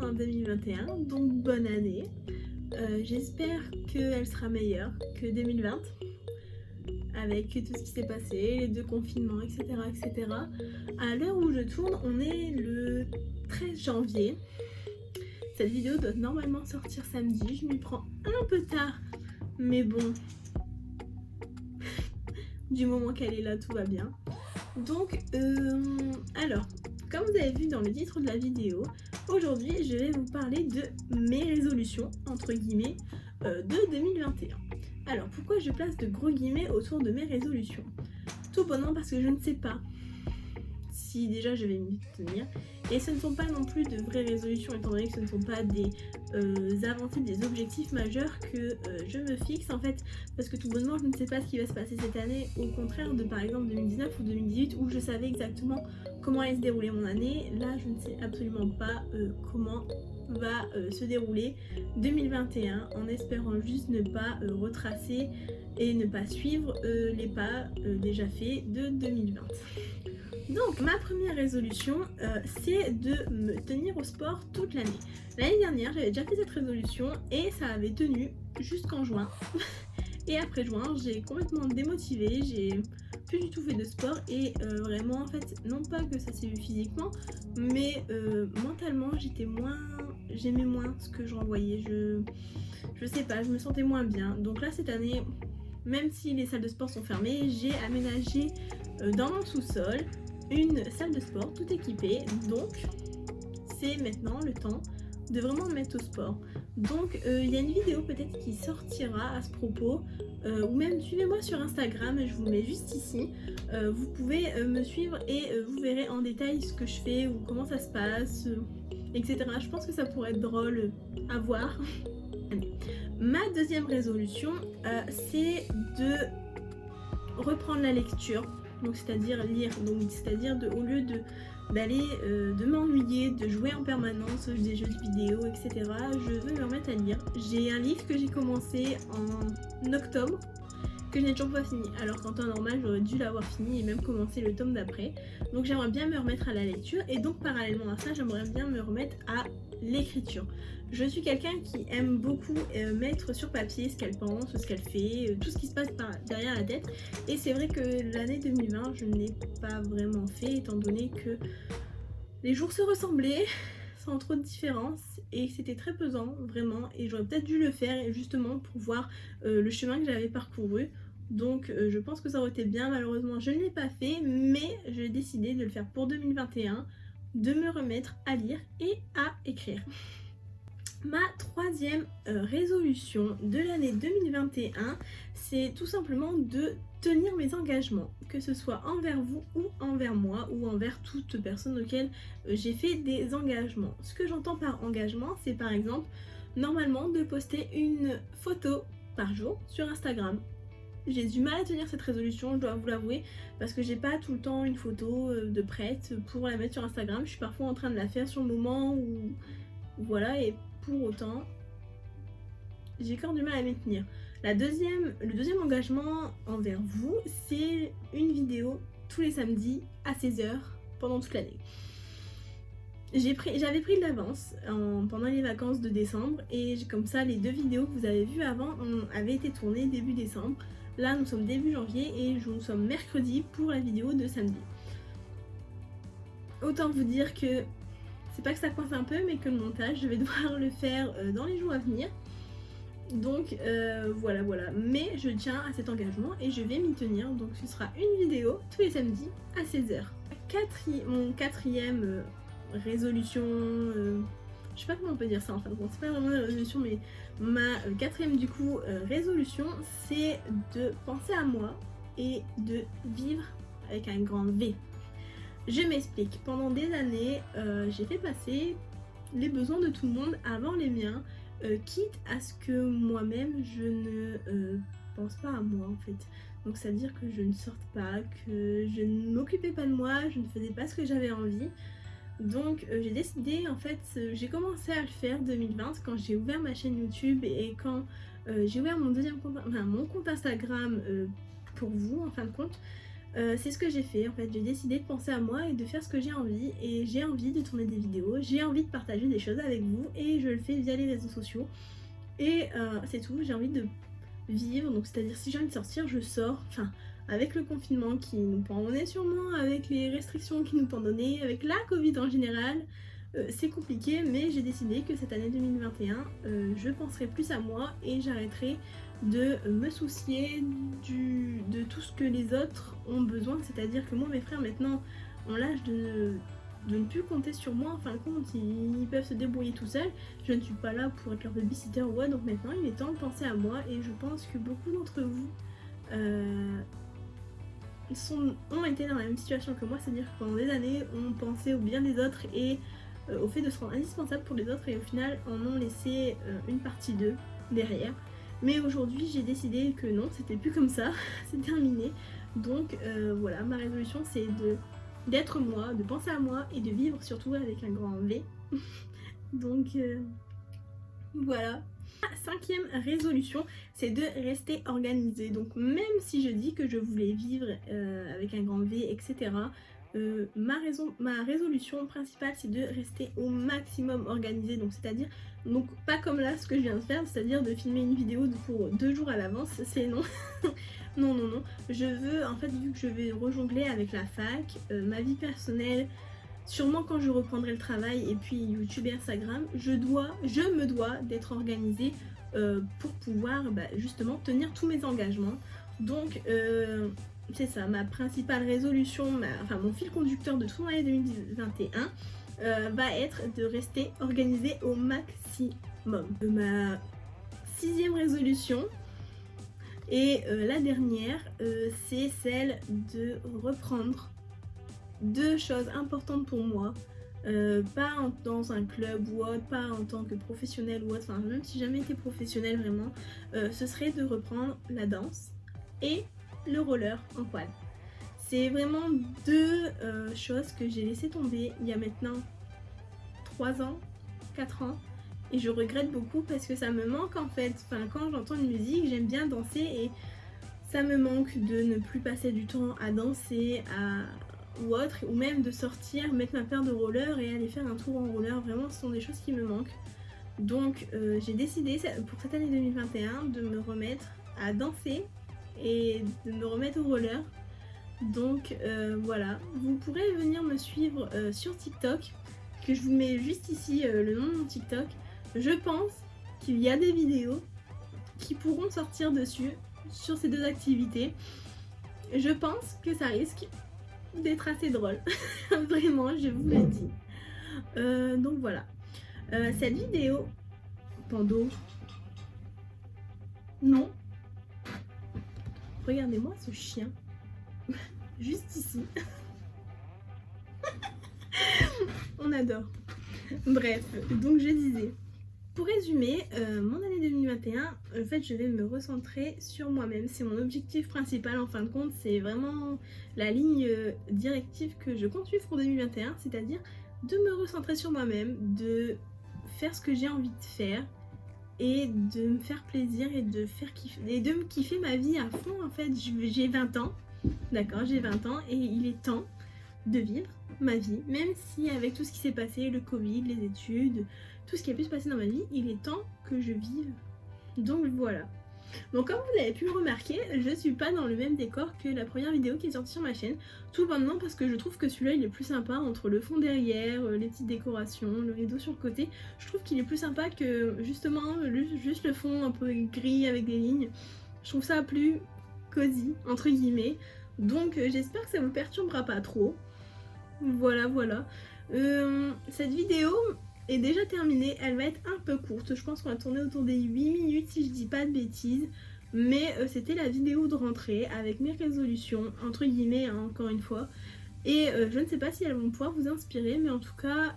fin 2021, donc bonne année. J'espère qu'elle sera meilleure que 2020, avec tout ce qui s'est passé, les 2 confinements, etc. etc. À l'heure où je tourne, on est le 13 janvier. Cette vidéo doit normalement sortir samedi, je m'y prends un peu tard, mais bon, du moment qu'elle est là, tout va bien. Donc, alors, comme vous avez vu dans le titre de la vidéo, aujourd'hui je vais vous parler de mes résolutions, entre guillemets, de 2021. Alors, pourquoi je place de gros guillemets autour de mes résolutions? Tout bonnement parce que je ne sais pas si déjà je vais m'y tenir. Et ce ne sont pas non plus de vraies résolutions, étant donné que ce ne sont pas des avancées, des objectifs majeurs que je me fixe en fait, parce que tout bonnement je ne sais pas ce qui va se passer cette année, au contraire de par exemple 2019 ou 2018 où je savais exactement comment allait se dérouler mon année. Là je ne sais absolument pas comment va se dérouler 2021, en espérant juste ne pas retracer et ne pas suivre les pas déjà faits de 2020. Donc ma première résolution, c'est de me tenir au sport toute l'année. L'année dernière, j'avais déjà fait cette résolution et ça avait tenu jusqu'en juin. Et après juin, j'ai complètement démotivé, j'ai plus du tout fait de sport et vraiment en fait, non pas que ça s'est vu physiquement, mais mentalement j'aimais moins ce que je renvoyais, je sais pas, je me sentais moins bien. Donc là cette année, même si les salles de sport sont fermées, j'ai aménagé dans mon sous-sol une salle de sport tout équipée, donc c'est maintenant le temps de vraiment me mettre au sport. Donc il y a une vidéo peut-être qui sortira à ce propos, ou même suivez-moi sur Instagram, je vous le mets juste ici. Vous pouvez me suivre et vous verrez en détail ce que je fais ou comment ça se passe, etc. Je pense que ça pourrait être drôle à voir. Ma deuxième résolution, c'est de reprendre la lecture. Donc c'est-à-dire lire, donc c'est-à-dire au lieu d'aller de m'ennuyer, de jouer en permanence des jeux vidéo, etc. Je veux me remettre à lire. J'ai un livre que j'ai commencé en octobre, que je n'ai toujours pas fini. Alors qu'en temps normal, j'aurais dû l'avoir fini et même commencer le tome d'après. Donc j'aimerais bien me remettre à la lecture et donc parallèlement à ça, j'aimerais bien me remettre à l'écriture. Je suis quelqu'un qui aime beaucoup mettre sur papier ce qu'elle pense, ce qu'elle fait, tout ce qui se passe derrière la tête. Et c'est vrai que l'année 2020, je ne l'ai pas vraiment fait, étant donné que les jours se ressemblaient, sans trop de différence, et c'était très pesant, vraiment. Et j'aurais peut-être dû le faire, justement, pour voir le chemin que j'avais parcouru. Donc je pense que ça aurait été bien, malheureusement je ne l'ai pas fait, mais j'ai décidé de le faire pour 2021, de me remettre à lire et à écrire. Ma troisième résolution de l'année 2021, c'est tout simplement de tenir mes engagements, que ce soit envers vous ou envers moi ou envers toute personne auquel j'ai fait des engagements. Ce que j'entends par engagement, c'est par exemple normalement de poster une photo par jour sur Instagram. J'ai du mal à tenir cette résolution, je dois vous l'avouer, parce que j'ai pas tout le temps une photo de prête pour la mettre sur Instagram. Je suis parfois en train de la faire sur le moment ou voilà, et pour autant, j'ai encore du mal à m'y tenir. Le deuxième engagement envers vous, c'est une vidéo tous les samedis à 16h pendant toute l'année. J'avais pris de l'avance pendant les vacances de décembre et comme ça les 2 vidéos que vous avez vues avant avaient été tournées début décembre. Là nous sommes début janvier et nous sommes mercredi pour la vidéo de samedi. Autant vous dire que c'est pas que ça coince un peu, mais que le montage, je vais devoir le faire dans les jours à venir. Donc voilà. Mais je tiens à cet engagement et je vais m'y tenir. Donc ce sera une vidéo tous les samedis à 16h. Mon quatrième résolution, je sais pas comment on peut dire ça en fin de compte, c'est pas vraiment une résolution, mais ma quatrième du coup résolution, c'est de penser à moi et de vivre avec un grand V. Je m'explique, pendant des années, j'ai fait passer les besoins de tout le monde avant les miens, quitte à ce que moi-même je ne pense pas à moi en fait. Donc c'est à dire que je ne sorte pas, que je ne m'occupais pas de moi, je ne faisais pas ce que j'avais envie. Donc j'ai décidé, en fait, j'ai commencé à le faire 2020 quand j'ai ouvert ma chaîne YouTube et quand j'ai ouvert mon compte Instagram pour vous en fin de compte. C'est ce que j'ai fait en fait, j'ai décidé de penser à moi et de faire ce que j'ai envie, et j'ai envie de tourner des vidéos, j'ai envie de partager des choses avec vous et je le fais via les réseaux sociaux et c'est tout. J'ai envie de vivre, donc c'est-à-dire si j'ai envie de sortir, je sors, enfin avec le confinement qui nous pendonnait sûrement, avec les restrictions qui nous pendaient, avec la Covid en général, c'est compliqué, mais j'ai décidé que cette année 2021, je penserai plus à moi et j'arrêterai de me soucier de tout ce que les autres ont besoin. C'est-à-dire que moi, mes frères maintenant ont l'âge de ne plus compter sur moi. En fin de compte, ils peuvent se débrouiller tout seuls. Je ne suis pas là pour être leur babysitter ou quoi, donc maintenant il est temps de penser à moi, et je pense que beaucoup d'entre vous ont été dans la même situation que moi, c'est-à-dire que pendant des années on pensait au bien des autres et au fait de se rendre indispensable pour les autres, et au final en ont laissé une partie d'eux derrière. Mais aujourd'hui j'ai décidé que non, c'était plus comme ça, c'est terminé. Donc voilà, ma résolution c'est d'être moi, de penser à moi et de vivre surtout avec un grand V. Donc voilà. Cinquième résolution, c'est de rester organisée. Donc même si je dis que je voulais vivre avec un grand V, etc., ma résolution principale c'est de rester au maximum organisée. Donc c'est-à-dire, donc pas comme là ce que je viens de faire, c'est-à-dire de filmer une vidéo pour 2 jours à l'avance, c'est non. Non, non, non. Je veux, en fait, vu que je vais rejongler avec la fac, ma vie personnelle, sûrement quand je reprendrai le travail, et puis YouTube et Instagram, je me dois d'être organisée pour pouvoir justement tenir tous mes engagements. Donc c'est ça, ma principale résolution, enfin mon fil conducteur de toute l'année 2021 va être de rester organisée au maximum. Ma 6e résolution, et la dernière, c'est celle de reprendre 2 choses importantes pour moi, pas dans un club ou autre, pas en tant que professionnel ou autre, enfin même si j'ai jamais été professionnelle vraiment, ce serait de reprendre la danse et le roller en quad. C'est vraiment 2 choses que j'ai laissé tomber il y a maintenant 3 ans, 4 ans, et je regrette beaucoup parce que ça me manque en fait. Enfin, quand j'entends une musique, j'aime bien danser et ça me manque de ne plus passer du temps à danser ou autre, ou même de sortir, mettre ma paire de rollers et aller faire un tour en roller. Vraiment, ce sont des choses qui me manquent. Donc j'ai décidé pour cette année 2021 de me remettre à danser et de me remettre au roller. Donc voilà, vous pourrez venir me suivre sur TikTok, que je vous mets juste ici le nom de mon TikTok. Je pense qu'il y a des vidéos qui pourront sortir dessus sur ces 2 activités. Je pense que ça risque d'être assez drôle. Vraiment, je vous le dis. Donc voilà. Cette vidéo... Pando. Non. Regardez-moi ce chien. Juste ici. On adore. Bref, donc je disais... Pour résumer, mon année 2021, en fait, je vais me recentrer sur moi-même. C'est mon objectif principal en fin de compte. C'est vraiment la ligne directive que je compte suivre pour 2021, c'est-à-dire de me recentrer sur moi-même, de faire ce que j'ai envie de faire et de me faire plaisir et de me kiffer ma vie à fond. En fait, j'ai 20 ans, d'accord, j'ai 20 ans et il est temps de vivre ma vie, même si avec tout ce qui s'est passé, le Covid, les études, tout ce qui a pu se passer dans ma vie, il est temps que je vive. Donc voilà. Donc comme vous l'avez pu remarquer, je suis pas dans le même décor que la première vidéo qui est sortie sur ma chaîne. Tout bonnement parce que je trouve que celui-là il est plus sympa, entre le fond derrière, les petites décorations, le rideau sur le côté. Je trouve qu'il est plus sympa que justement juste le fond un peu gris avec des lignes. Je trouve ça plus cosy, entre guillemets. Donc j'espère que ça vous perturbera pas trop. Voilà, voilà. Cette vidéo est déjà terminée, elle va être un peu courte, je pense qu'on va tourner autour des 8 minutes si je dis pas de bêtises, mais c'était la vidéo de rentrée avec mes résolutions, entre guillemets, hein, encore une fois, et je ne sais pas si elles vont pouvoir vous inspirer, mais en tout cas,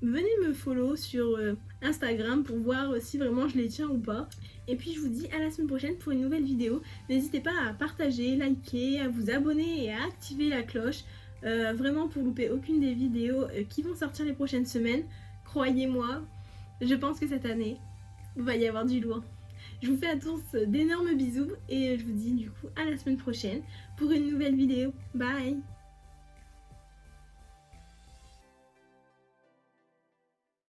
venez me follow sur Instagram pour voir si vraiment je les tiens ou pas, et puis je vous dis à la semaine prochaine pour une nouvelle vidéo. N'hésitez pas à partager, liker, à vous abonner et à activer la cloche, vraiment pour louper aucune des vidéos qui vont sortir les prochaines semaines. Croyez-moi, je pense que cette année, il va y avoir du lourd. Je vous fais à tous d'énormes bisous et je vous dis du coup à la semaine prochaine pour une nouvelle vidéo. Bye!